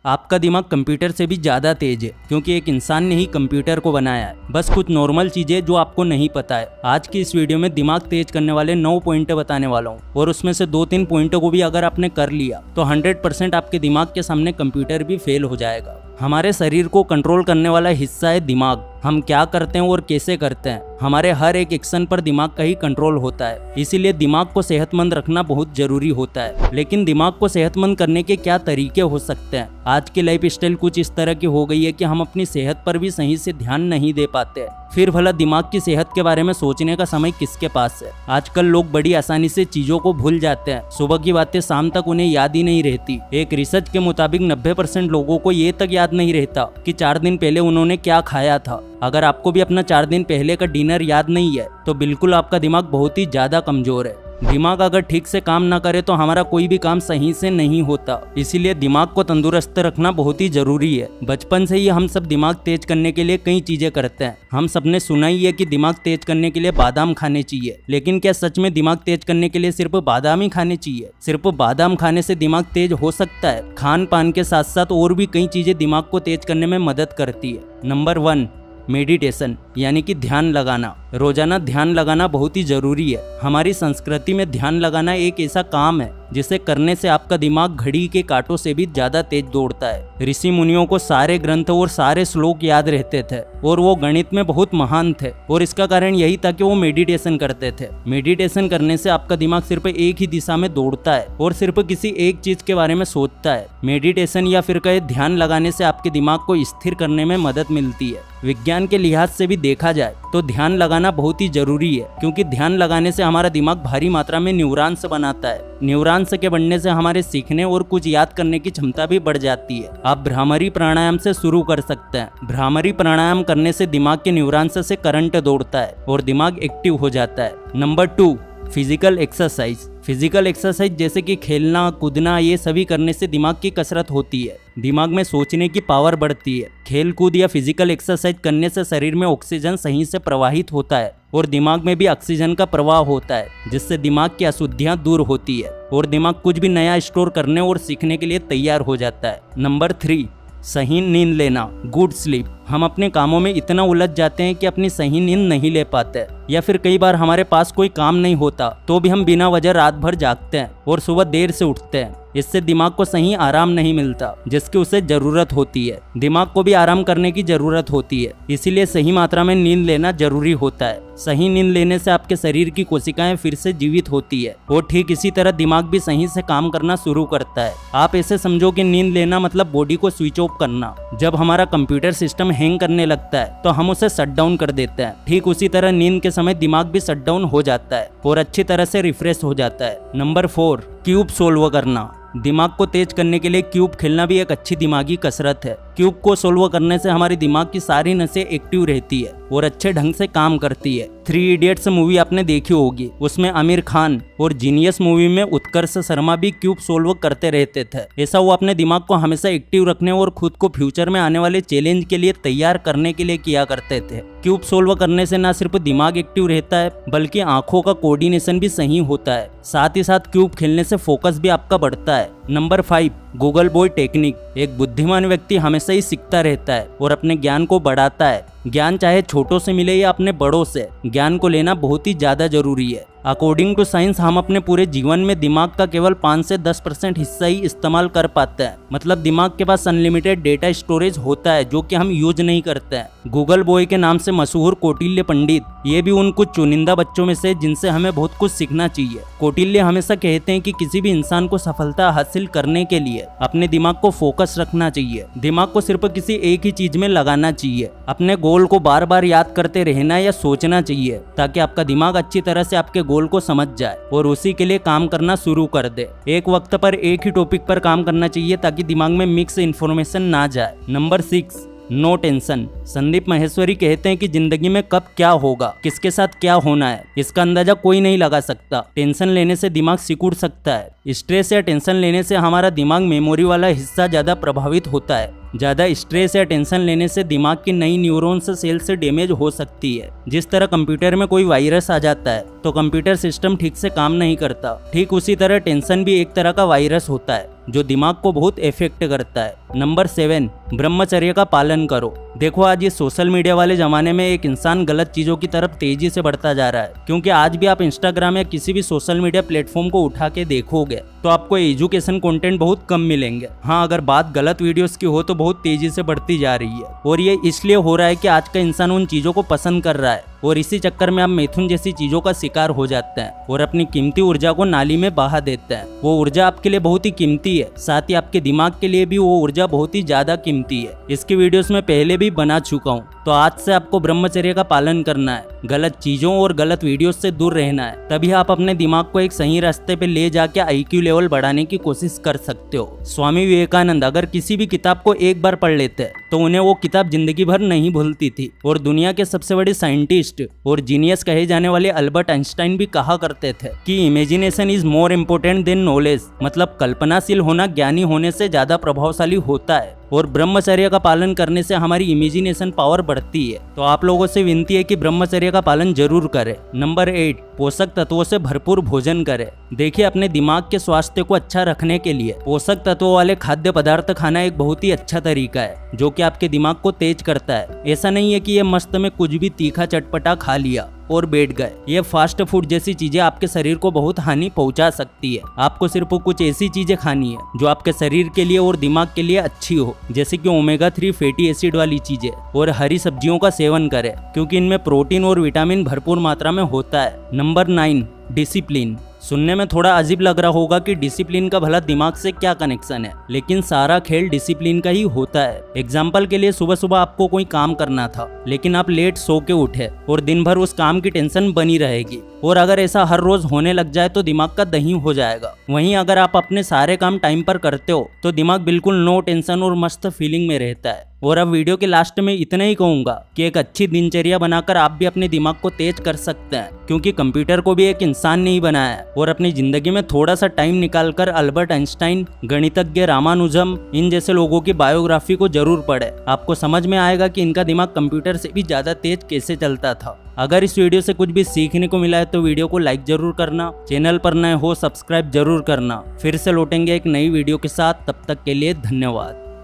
आपका दिमाग कंप्यूटर से भी ज़्यादा तेज है, क्योंकि एक इंसान ने ही कंप्यूटर को बनाया है। बस कुछ नॉर्मल चीज़ें जो आपको नहीं पता है। आज की इस वीडियो में दिमाग तेज करने वाले 9 पॉइंट बताने वाला हूँ, और उसमें से 2-3 पॉइंटों को भी अगर आपने कर लिया तो 100% आपके दिमाग के सामने कंप्यूटर भी फेल हो जाएगा। हमारे शरीर को कंट्रोल करने वाला हिस्सा है दिमाग। हम क्या करते हैं और कैसे करते हैं, हमारे हर एक एक्शन पर दिमाग का ही कंट्रोल होता है। इसीलिए दिमाग को सेहतमंद रखना बहुत जरूरी होता है। लेकिन दिमाग को सेहतमंद करने के क्या तरीके हो सकते हैं? आज की लाइफस्टाइल कुछ इस तरह की हो गई है कि हम अपनी सेहत पर भी सही से ध्यान नहीं दे पाते। फिर भला दिमाग की सेहत के बारे में सोचने का समय किसके पास है? आजकल लोग बड़ी आसानी से चीजों को भूल जाते हैं। सुबह की बातें शाम तक उन्हें याद ही नहीं रहती। एक रिसर्च के मुताबिक 90% लोगों को ये तक याद नहीं रहता कि 4 दिन पहले उन्होंने क्या खाया था। अगर आपको भी अपना 4 दिन पहले का डिनर याद नहीं है तो बिल्कुल आपका दिमाग बहुत ही ज्यादा कमजोर है। दिमाग अगर ठीक से काम ना करे तो हमारा कोई भी काम सही से नहीं होता। इसीलिए दिमाग को तंदुरुस्त रखना बहुत ही जरूरी है। बचपन से ही हम सब दिमाग तेज करने के लिए कई चीजें करते हैं। हम सबने सुना ही है कि दिमाग तेज करने के लिए बादाम खाने चाहिए, लेकिन क्या सच में दिमाग तेज करने के लिए सिर्फ बादाम ही खाने चाहिए? सिर्फ बादाम खाने से दिमाग तेज हो सकता है? खान पान के साथ साथ और भी कई चीजें दिमाग को तेज करने में मदद करती है। नंबर 1, मेडिटेशन यानी कि ध्यान लगाना। रोजाना ध्यान लगाना बहुत ही जरूरी है। हमारी संस्कृति में ध्यान लगाना एक ऐसा काम है जिसे करने से आपका दिमाग घड़ी के कांटों से भी ज्यादा तेज दौड़ता है। ऋषि मुनियों को सारे ग्रंथ और सारे श्लोक याद रहते थे, और वो गणित में बहुत महान थे, और इसका कारण यही था कि वो मेडिटेशन करते थे। मेडिटेशन करने से आपका दिमाग सिर्फ एक ही दिशा में दौड़ता है और सिर्फ किसी एक चीज के बारे में सोचता है। मेडिटेशन या फिर कहे ध्यान लगाने से आपके दिमाग को स्थिर करने में मदद मिलती है। विज्ञान के लिहाज से भी देखा जाए तो ध्यान लगाना बहुत ही जरूरी है, क्योंकि ध्यान लगाने से हमारा दिमाग भारी मात्रा में न्यूरॉन्स बनाता है। न्यूरॉन्स के बढ़ने से हमारे सीखने और कुछ याद करने की क्षमता भी बढ़ जाती है। आप भ्रामरी प्राणायाम से शुरू कर सकते हैं। भ्रामरी प्राणायाम करने से दिमाग के न्यूरॉन्स से करंट दौड़ता है और दिमाग एक्टिव हो जाता है। Number 2, physical exercise. Physical exercise जैसे कि खेलना कूदना, ये सभी करने से दिमाग की कसरत होती है। दिमाग में सोचने की पावर बढ़ती है। खेल कूद या फिजिकल एक्सरसाइज करने से शरीर में ऑक्सीजन सही से प्रवाहित होता है और दिमाग में भी ऑक्सीजन का प्रवाह होता है, जिससे दिमाग की अशुद्धियां दूर होती है और दिमाग कुछ भी नया स्टोर करने और सीखने के लिए तैयार हो जाता है। नंबर 3, सही नींद लेना, गुड स्लीप। हम अपने कामों में इतना उलझ जाते हैं कि अपनी सही नींद नहीं ले पाते, या फिर कई बार हमारे पास कोई काम नहीं होता तो भी हम बिना वजह रात भर जागते हैं और सुबह देर से उठते हैं। इससे दिमाग को सही आराम नहीं मिलता जिसकी उसे जरूरत होती है। दिमाग को भी आराम करने की जरूरत होती है, इसीलिए सही मात्रा में नींद लेना जरूरी होता है। सही नींद लेने से आपके शरीर की कोशिकाएं फिर से जीवित होती है, और ठीक इसी तरह दिमाग भी सही से काम करना शुरू करता है। आप ऐसे समझो कि नींद लेना मतलब बॉडी को स्विच ऑफ करना। जब हमारा कंप्यूटर सिस्टम हैंग करने लगता है तो हम उसे शट डाउन कर देते हैं। ठीक उसी तरह नींद के समय दिमाग भी शट डाउन हो जाता है और अच्छी तरह से रिफ्रेश हो जाता है। नंबर 4, क्यूब सोल्व करना। दिमाग को तेज करने के लिए क्यूब खेलना भी एक अच्छी दिमागी कसरत है। क्यूब को सोल्व करने से हमारे दिमाग की सारी नसें एक्टिव रहती है और अच्छे ढंग से काम करती है। 3 इडियट्स मूवी आपने देखी होगी, उसमें आमिर खान, और जीनियस मूवी में उत्कर्ष शर्मा भी क्यूब सोल्व करते रहते थे। ऐसा वो अपने दिमाग को हमेशा एक्टिव रखने और खुद को फ्यूचर में आने वाले चैलेंज के लिए तैयार करने के लिए किया करते थे। क्यूब सोल्व करने से न सिर्फ दिमाग एक्टिव रहता है बल्कि आंखों का कोऑर्डिनेशन भी सही होता है। साथ ही साथ क्यूब खेलने से फोकस भी आपका बढ़ता है। Number 5, Google boy technique. एक बुद्धिमान व्यक्ति हमेशा ही सीखता रहता है और अपने ज्ञान को बढ़ाता है। ज्ञान चाहे छोटों से मिले या अपने बड़ों से, ज्ञान को लेना बहुत ही ज्यादा जरूरी है। अकॉर्डिंग टू साइंस हम अपने पूरे जीवन में दिमाग का केवल 5 से 10% हिस्सा ही इस्तेमाल कर पाते हैं। मतलब दिमाग के पास अनलिमिटेड डेटा स्टोरेज होता है जो कि हम यूज नहीं करते हैं। गूगल बॉय के नाम से मशहूर कौटिल्य पंडित, ये भी उन कुछ चुनिंदा बच्चों में से जिनसे हमें बहुत कुछ सीखना चाहिए। कौटिल्य हमेशा कहते हैं कि किसी भी इंसान को सफलता हासिल करने के लिए अपने दिमाग को फोकस रखना चाहिए। दिमाग को सिर्फ किसी एक ही चीज में लगाना चाहिए। अपने गोल को बार बार याद करते रहना या सोचना चाहिए, ताकि आपका दिमाग अच्छी तरह से आपके गोल को समझ जाए और उसी के लिए काम करना शुरू कर दे। एक वक्त पर एक ही टॉपिक पर काम करना चाहिए ताकि दिमाग में मिक्स इन्फॉर्मेशन ना जाए। Number 6, no tension. Sandeep Maheshwari कहते हैं कि जिंदगी में कब क्या होगा, किसके साथ क्या होना है, इसका अंदाजा कोई नहीं लगा सकता। टेंशन लेने से दिमाग सिकुड़ सकता है। स्ट्रेस या टेंशन लेने से हमारा दिमाग मेमोरी वाला हिस्सा ज्यादा प्रभावित होता है। ज्यादा स्ट्रेस या टेंशन लेने से दिमाग की नई न्यूरॉन्स सेल से डैमेज हो सकती है। जिस तरह कंप्यूटर में कोई वायरस आ जाता है तो कंप्यूटर सिस्टम ठीक से काम नहीं करता, ठीक उसी तरह टेंशन भी एक तरह का वायरस होता है जो दिमाग को बहुत इफेक्ट करता है। नंबर 7, ब्रह्मचर्य का पालन करो। देखो आज ये सोशल मीडिया वाले जमाने में एक इंसान गलत चीजों की तरफ तेजी से बढ़ता जा रहा है, क्योंकि आज भी आप इंस्टाग्राम या किसी भी सोशल मीडिया प्लेटफॉर्म को उठा के देखोगे तो आपको एजुकेशन कंटेंट बहुत कम मिलेंगे। हाँ, अगर बात गलत वीडियोस की हो तो बहुत तेजी से बढ़ती जा रही है, और ये इसलिए हो रहा है कि आज का इंसान उन चीजों को पसंद कर रहा है, और इसी चक्कर में आप मिथुन जैसी चीजों का शिकार हो जाते हैं और अपनी कीमती ऊर्जा को नाली में बहा देते हैं। वो ऊर्जा आपके लिए बहुत ही कीमती है, साथ ही आपके दिमाग के लिए भी वो ऊर्जा बहुत ही ज्यादा कीमती है। इसकी वीडियोस में पहले भी बना चुका हूँ। तो आज से आपको ब्रह्मचर्य का पालन करना है, गलत चीजों और गलत वीडियोस से दूर रहना है, तभी आप अपने दिमाग को एक सही रास्ते पे ले जाके IQ लेवल बढ़ाने की कोशिश कर सकते हो। स्वामी विवेकानंद अगर किसी भी किताब को एक बार पढ़ लेते तो उन्हें वो किताब जिंदगी भर नहीं भूलती थी, और दुनिया के सबसे बड़े साइंटिस्ट और जीनियस कहे जाने वाले अल्बर्ट आइंस्टाइन भी कहा करते थे कि imagination is more important then knowledge, मतलब कल्पनाशील होना ज्ञानी होने से ज्यादा प्रभावशाली होता है, और ब्रह्मचर्य का पालन करने से हमारी इमेजिनेशन पावर बढ़ती है। तो आप लोगों से विनती है कि ब्रह्मचर्य का पालन जरूर करें। नंबर 8, पोषक तत्वों से भरपूर भोजन करें। देखिए अपने दिमाग के स्वास्थ्य को अच्छा रखने के लिए पोषक तत्वों वाले खाद्य पदार्थ खाना एक बहुत ही अच्छा तरीका है, जो कि आपके दिमाग को तेज करता है। ऐसा नहीं है कि ये मस्त में कुछ भी तीखा चटपटा खा लिया और बैठ गए। ये फास्ट फूड जैसी चीजें आपके शरीर को बहुत हानि पहुंचा सकती है। आपको सिर्फ कुछ ऐसी चीजें खानी है जो आपके शरीर के लिए और दिमाग के लिए अच्छी हो, जैसे कि ओमेगा 3 फैटी एसिड वाली चीजें, और हरी सब्जियों का सेवन करें, क्योंकि इनमें प्रोटीन और विटामिन भरपूर मात्रा में होता है। Number 9, discipline. सुनने में थोड़ा अजीब लग रहा होगा कि डिसिप्लिन का भला दिमाग से क्या कनेक्शन है, लेकिन सारा खेल डिसिप्लिन का ही होता है। एग्जाम्पल के लिए सुबह सुबह आपको कोई काम करना था, लेकिन आप लेट सो के उठे और दिन भर उस काम की टेंशन बनी रहेगी, और अगर ऐसा हर रोज होने लग जाए तो दिमाग का दही हो जाएगा। वहीं अगर आप अपने सारे काम टाइम पर करते हो तो दिमाग बिल्कुल नो टेंशन और मस्त फीलिंग में रहता है। और अब वीडियो के लास्ट में इतना ही कहूंगा कि एक अच्छी दिनचर्या बनाकर आप भी अपने दिमाग को तेज कर सकते हैं, क्योंकि कंप्यूटर को भी एक इंसान ने ही बनाया है। और अपनी जिंदगी में थोड़ा सा टाइम निकालकर अल्बर्ट आइंस्टाइन, गणितज्ञ रामानुजम, इन जैसे लोगों की बायोग्राफी को जरूर पढ़े। आपको समझ में आएगा कि इनका दिमाग कंप्यूटर से भी ज्यादा तेज कैसे चलता था। अगर इस वीडियो से कुछ भी सीखने को मिला है तो वीडियो को लाइक जरूर करना, चैनल पर नए हो सब्सक्राइब जरूर करना। फिर से लौटेंगे एक नई वीडियो के साथ, तब तक के लिए धन्यवाद।